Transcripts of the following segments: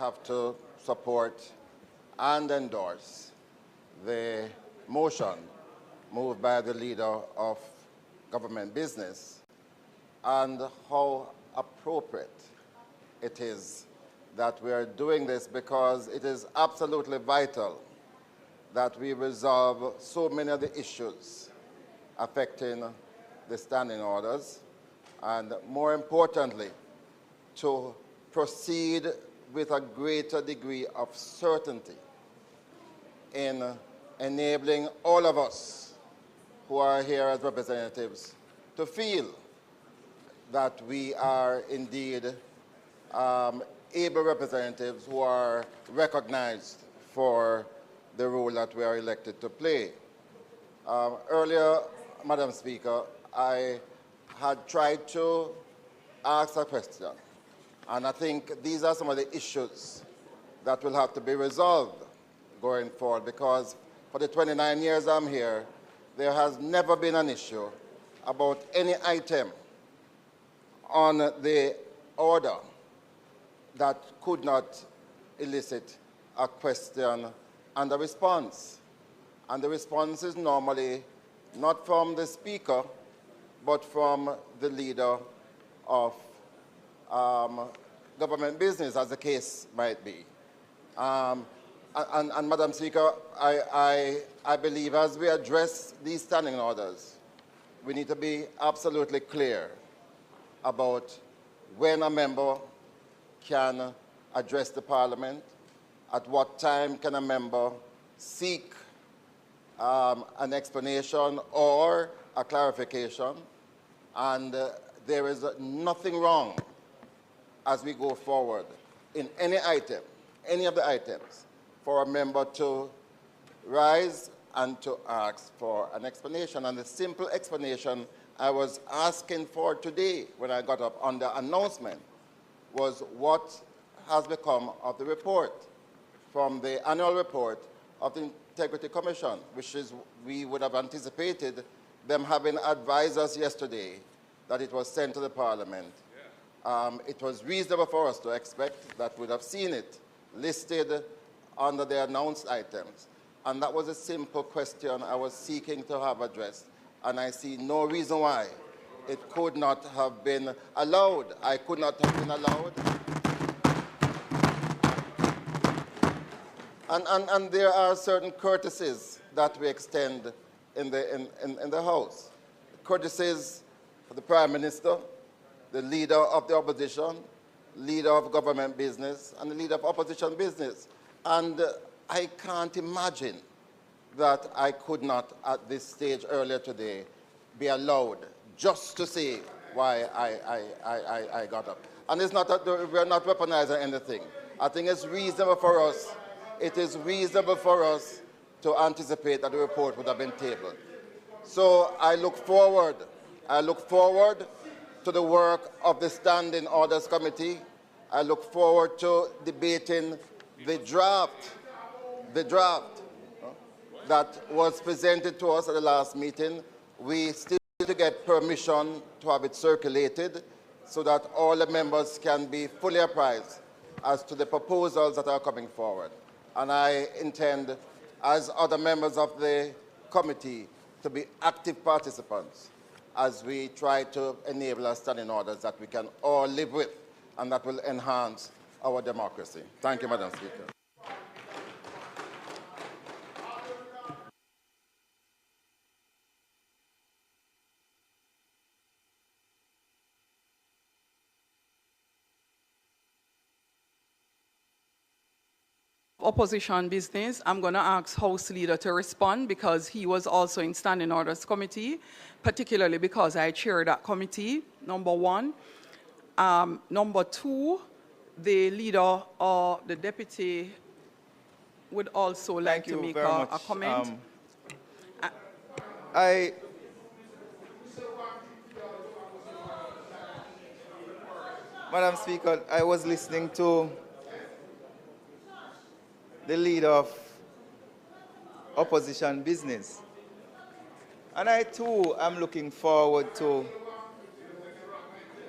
have to support and endorse the motion moved by the leader of government business, and how appropriate it is that we are doing this, because it is absolutely vital that we resolve so many of the issues affecting the standing orders, and more importantly, to proceed with a greater degree of certainty in enabling all of us who are here as representatives to feel that we are indeed able representatives who are recognized for the role that we are elected to play. Earlier, Madam Speaker, I had tried to ask a question, and I think these are some of the issues that will have to be resolved going forward, because for the 29 years I'm here, there has never been an issue about any item on the order that could not elicit a question and a response. And the response is normally not from the Speaker, but from the leader of government business, as the case might be. And Madam Speaker, I believe as we address these standing orders, we need to be absolutely clear about when a member can address the Parliament, at what time can a member seek an explanation or a clarification, and there is nothing wrong as we go forward in any item, any of the items, for a member to rise and to ask for an explanation. And the simple explanation I was asking for today when I got up on the announcement was what has become of the report from the annual report of the Integrity Commission, which is, we would have anticipated them having advised us yesterday that it was sent to the Parliament. It was reasonable for us to expect that we'd have seen it listed under the announced items. And that was a simple question I was seeking to have addressed. And I see no reason why it could not have been allowed. I could not have been allowed. And there are certain courtesies that we extend in the House. Courtesies for the Prime Minister, the leader of the opposition, leader of government business, and the leader of opposition business. And I can't imagine that I could not, at this stage earlier today, be allowed just to say why I got up. And it's not that we're not weaponizing anything. I think it's reasonable for us, it is reasonable for us to anticipate that the report would have been tabled. So I look forward to the work of the Standing Orders Committee. I look forward to debating the draft that was presented to us at the last meeting. We still need to get permission to have it circulated so that all the members can be fully apprised as to the proposals that are coming forward. And I intend, as other members of the committee, to be active participants as we try to enable our standing orders that we can all live with and that will enhance our democracy. Thank you, Madam Speaker. Opposition business, I'm going to ask House Leader to respond because he was also in Standing Orders Committee, particularly because I chair that committee, number one. Number two, the leader or the deputy would also like to make a comment. Madam Speaker, I was listening to the leader of opposition business. And I too am looking forward to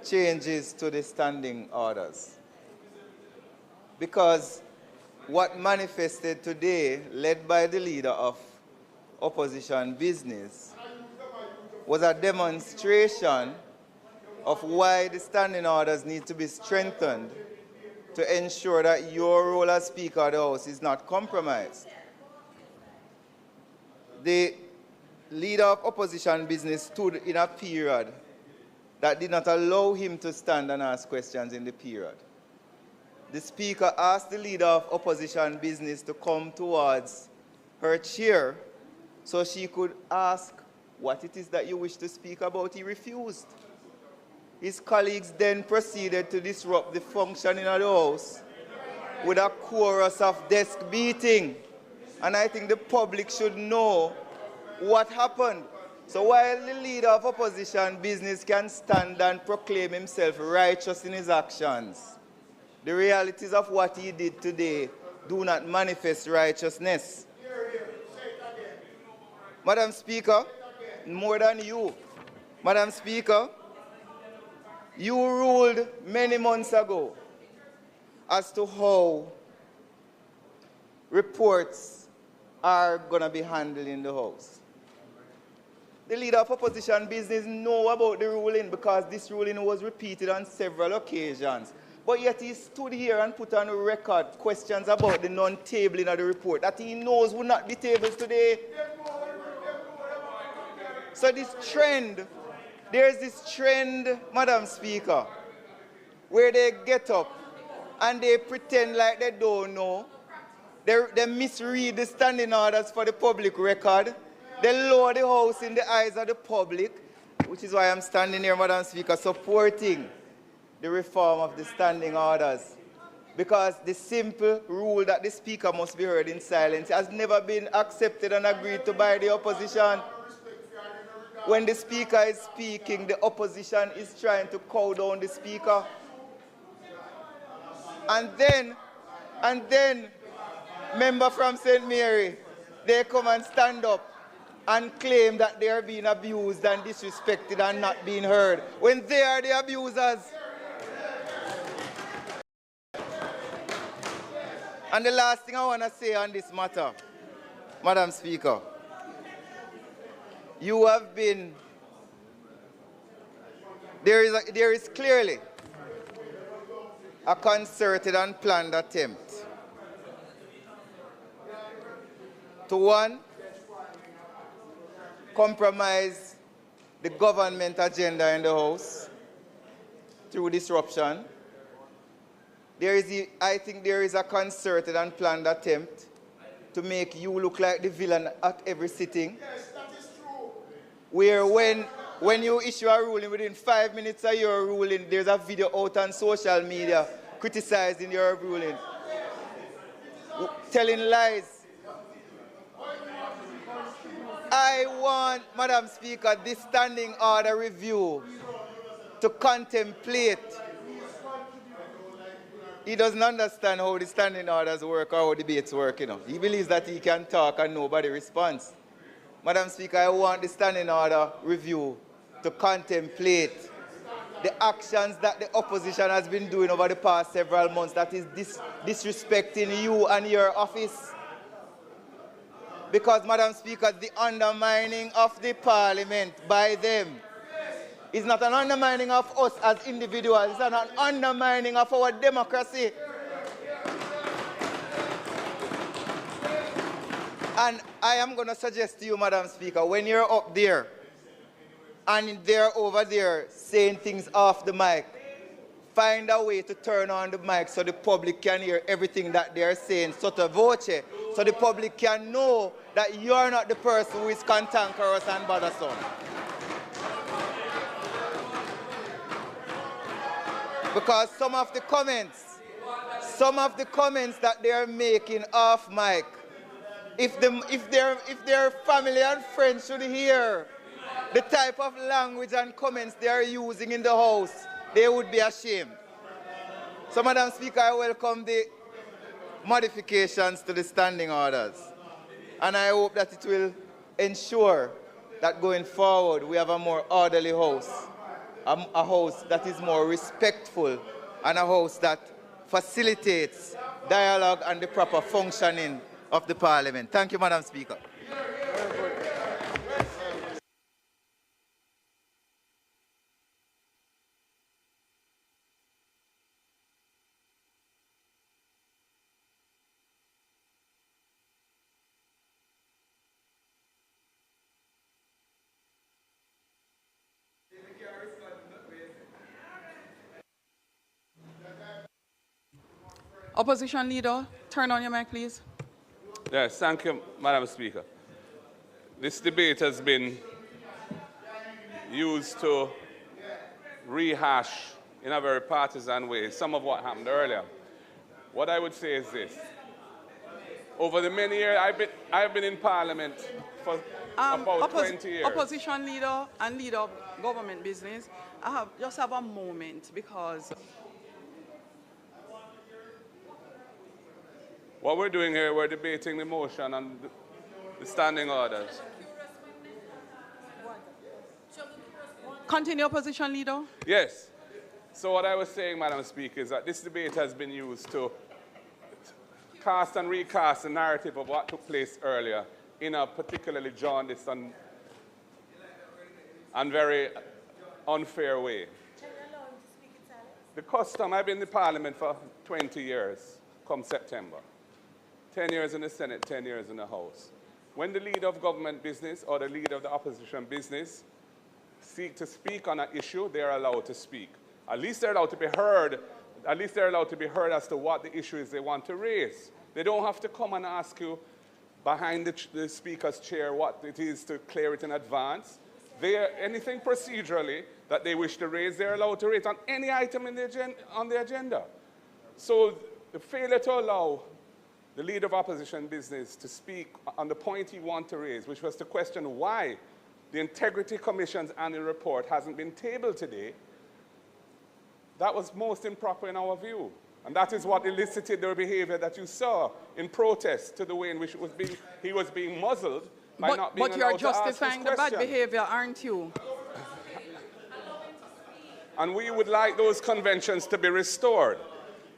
changes to the standing orders. because what manifested today, led by the leader of opposition business, was a demonstration of why the standing orders need to be strengthened to ensure that your role as Speaker of the House is not compromised. The leader of opposition business stood in a period that did not allow him to stand and ask questions in the period. The Speaker asked the leader of opposition business to come towards her chair so she could ask what it is that you wish to speak about. He refused. His colleagues then proceeded to disrupt the functioning of the House with a chorus of desk beating. And I think the public should know what happened. So while the leader of opposition business can stand and proclaim himself righteous in his actions, the realities of what he did today do not manifest righteousness. Madam Speaker, more than you, Madam Speaker, you ruled many months ago as to how reports are going to be handled in the House. The leader of opposition business know about the ruling because this ruling was repeated on several occasions. But yet he stood here and put on record questions about the non-tabling of the report that he knows will not be tabled today. So this trend, there's this trend, Madam Speaker, where they get up and they pretend like they don't know. They misread the standing orders for the public record. They lower the House in the eyes of the public, which is why I'm standing here, Madam Speaker, supporting the reform of the standing orders. Because the simple rule that the Speaker must be heard in silence has never been accepted and agreed to by the opposition. When the Speaker is speaking, the opposition is trying to cow down the Speaker. And then, member from St. Mary, they come and stand up and claim that they are being abused and disrespected and not being heard, when they are the abusers. And the last thing I want to say on this matter, Madam Speaker, you have been, there is clearly a concerted and planned attempt to, one, compromise the government agenda in the House through disruption. I think there is a concerted and planned attempt to make you look like the villain at every sitting. Yes, that is true. Where when you issue a ruling, within 5 minutes of your ruling, there's a video out on social media criticizing your ruling, telling lies. I want, Madam Speaker, this standing order review to contemplate. He doesn't understand how the standing orders work or how debates work, He believes that he can talk and nobody responds. Madam Speaker, I want the standing order review to contemplate the actions that the opposition has been doing over the past several months that is disrespecting you and your office. Because, Madam Speaker, the undermining of the Parliament by them is not an undermining of us as individuals, it's an undermining of our democracy. And I am going to suggest to you, Madam Speaker, when you're up there and they're over there saying things off the mic, find a way to turn on the mic so the public can hear everything that they're saying sotto voce, so the public can know that you're not the person who is cantankerous and bothersome. Because some of the comments that they are making off mic, if their family and friends should hear the type of language and comments they are using in the House, they would be ashamed. So, Madam Speaker, I welcome the modifications to the standing orders. And I hope that it will ensure that going forward we have a more orderly House, a House that is more respectful, and a House that facilitates dialogue and the proper functioning of the Parliament. Thank you, Madam Speaker. Opposition Leader, turn on your mic, please. Yes, thank you, Madam Speaker. This debate has been used to rehash in a very partisan way some of what happened earlier. What I would say is this. Over the many years, I've been in Parliament for about 20 years. Opposition Leader and Leader of Government Business, just have a moment because what we're doing here, we're debating the motion and the standing orders. Continue, Opposition Leader. Yes. So what I was saying, Madam Speaker, is that this debate has been used to cast and recast the narrative of what took place earlier in a particularly jaundiced and very unfair way. The custom, I've been in the Parliament for 20 years, come September. 10 years in the Senate, 10 years in the House. When the leader of government business or the leader of the opposition business seek to speak on an issue, they are allowed to speak. At least they're allowed to be heard. At least they're allowed to be heard as to what the issue is they want to raise. They don't have to come and ask you behind the speaker's chair what it is to clear it in advance. Anything procedurally that they wish to raise, they're allowed to raise on any item on the agenda. So the failure to allow the leader of opposition business to speak on the point he wanted to raise, which was to question why the Integrity Commission's annual report hasn't been tabled today, that was most improper in our view. And that is what elicited the behavior that you saw in protest to the way in which he was being muzzled by not being allowed to ask his question. But you're justifying the bad behavior, aren't you? And we would like those conventions to be restored,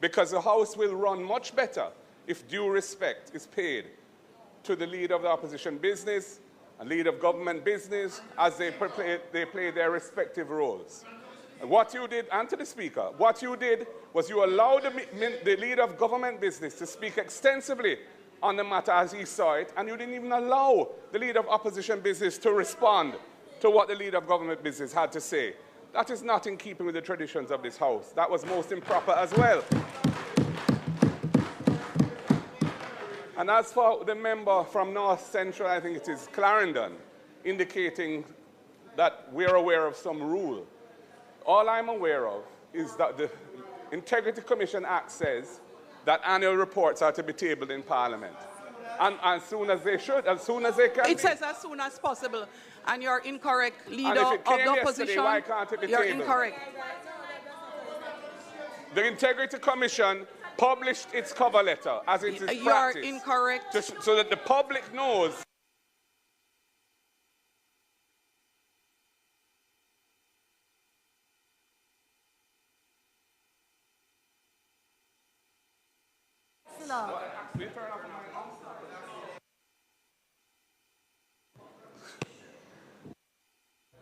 because the House will run much better if due respect is paid to the leader of the opposition business and leader of government business as they play their respective roles. And what you did, and to the Speaker, what you did was you allowed the leader of government business to speak extensively on the matter as he saw it, and you didn't even allow the leader of opposition business to respond to what the leader of government business had to say. That is not in keeping with the traditions of this House. That was most improper as well. And as for the member from North Central, I think it is Clarendon, indicating that we're aware of some rule. All I'm aware of is that the Integrity Commission Act says that annual reports are to be tabled in Parliament. And as soon as they should, as soon as they can. It says as soon as possible. And you're incorrect, leader of the opposition. Why can't it be you're tabled? Incorrect. The Integrity Commission published its cover letter, as it is practice. You are incorrect. So that the public knows.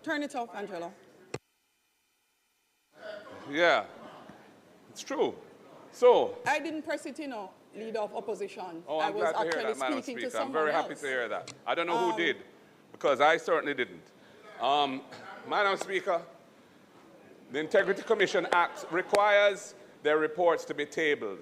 Turn it off, Angela. Yeah, it's true. So I didn't press it, leader of opposition. Oh, I'm I was glad to hear actually that, Madam speaking Speaker. to someone I'm very happy else. to hear that. I don't know who did, because I certainly didn't. Madam Speaker, the Integrity Commission Act requires their reports to be tabled.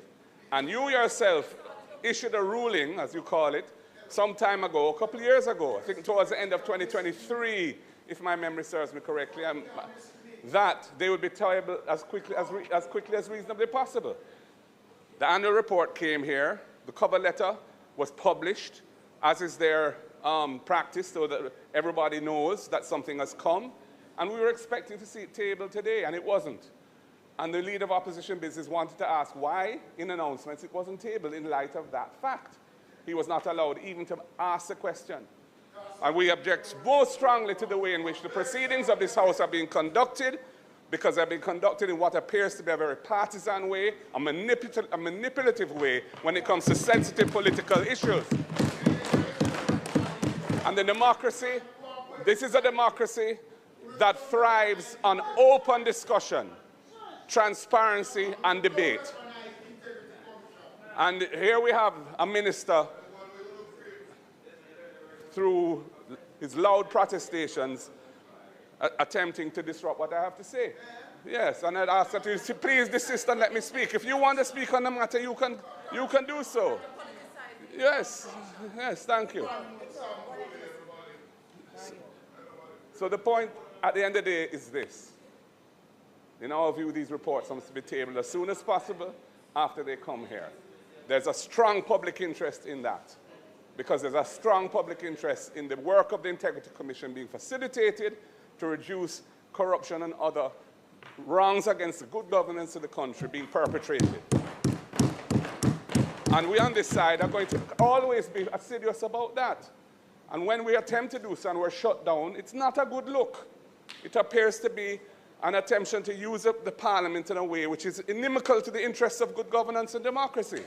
And you yourself issued a ruling, as you call it, some time ago, a couple of years ago, I think towards the end of 2023, if my memory serves me correctly, that they would be tabled as quickly as reasonably possible. The annual report came here. The cover letter was published, as is their practice, so that everybody knows that something has come. And we were expecting to see it tabled today, and it wasn't. And the leader of opposition business wanted to ask why, in announcements, it wasn't tabled in light of that fact. He was not allowed even to ask the question. And we object most strongly to the way in which the proceedings of this House are being conducted, because they've been conducted in what appears to be a very partisan way, a manipulative way when it comes to sensitive political issues. And the democracy, this is a democracy that thrives on open discussion, transparency, and debate. And here we have a minister, through his loud protestations, attempting to disrupt what I have to say. Yes, and I'd ask that you please desist and let me speak. If you want to speak on the matter, you can do so. Yes, thank you. So the point at the end of the day is this. In our view, these reports must be tabled as soon as possible after they come here. There's a strong public interest in that, because there's a strong public interest in the work of the Integrity Commission being facilitated to reduce corruption and other wrongs against the good governance of the country being perpetrated. And we on this side are going to always be assiduous about that. And when we attempt to do so and we're shut down, it's not a good look. It appears to be an attempt to use up the parliament in a way which is inimical to the interests of good governance and democracy.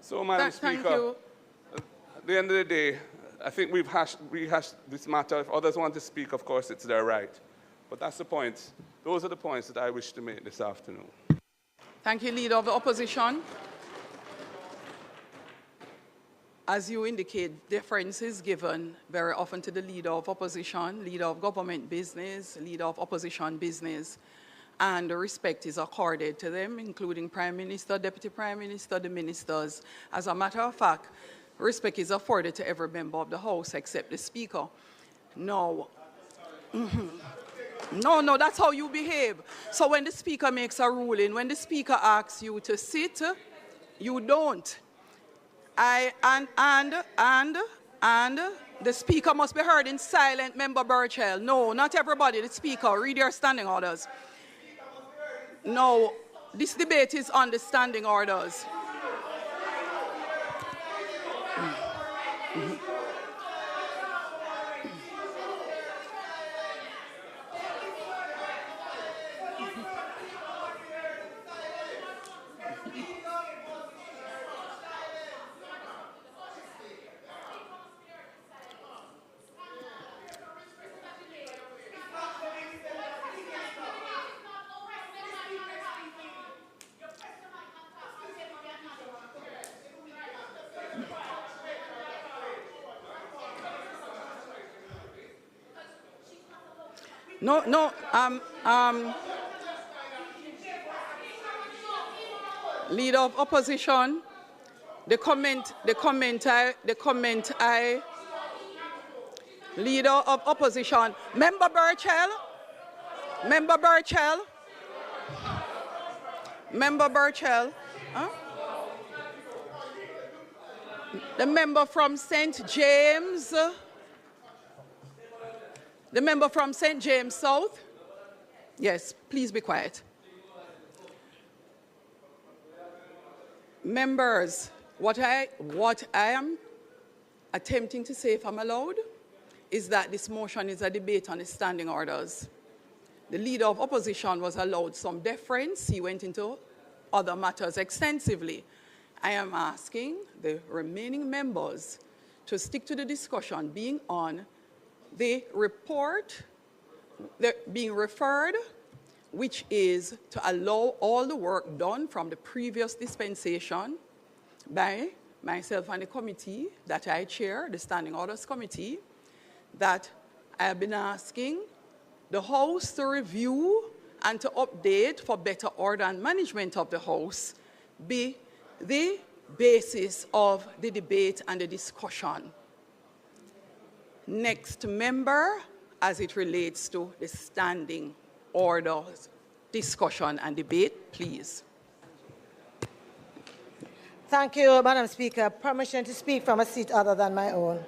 So, Madam Speaker, at the end of the day, I think we've rehashed this matter. If others want to speak, of course, it's their right. But that's the point. Those are the points that I wish to make this afternoon. Thank you, Leader of the Opposition. As you indicate, deference is given very often to the Leader of Opposition, Leader of Government Business, Leader of Opposition Business, and respect is accorded to them, including Prime Minister, Deputy Prime Minister, the ministers. As a matter of fact, respect is afforded to every member of the House except the Speaker. No. No, that's how you behave. So when the Speaker makes a ruling, when the Speaker asks you to sit, you don't. And the Speaker must be heard in silent, Member Burchell. No, not everybody. The Speaker, read your standing orders. No, this debate is on the standing orders. No, Leader of Opposition, the comment I, Leader of Opposition, Member Burchell, huh? The member from St. James, the member from St. James South. Yes, please be quiet. Members, what I am attempting to say, if I'm allowed, is that this motion is a debate on the standing orders. The Leader of Opposition was allowed some deference. He went into other matters extensively. I am asking the remaining members to stick to the discussion being on the report being referred, which is to allow all the work done from the previous dispensation by myself and the committee that I chair, the Standing Orders Committee, that I have been asking the House to review and to update for better order and management of the House be the basis of the debate and the discussion. Next member, as it relates to the standing orders, discussion and debate, please. Thank you, Madam Speaker. Permission to speak from a seat other than my own.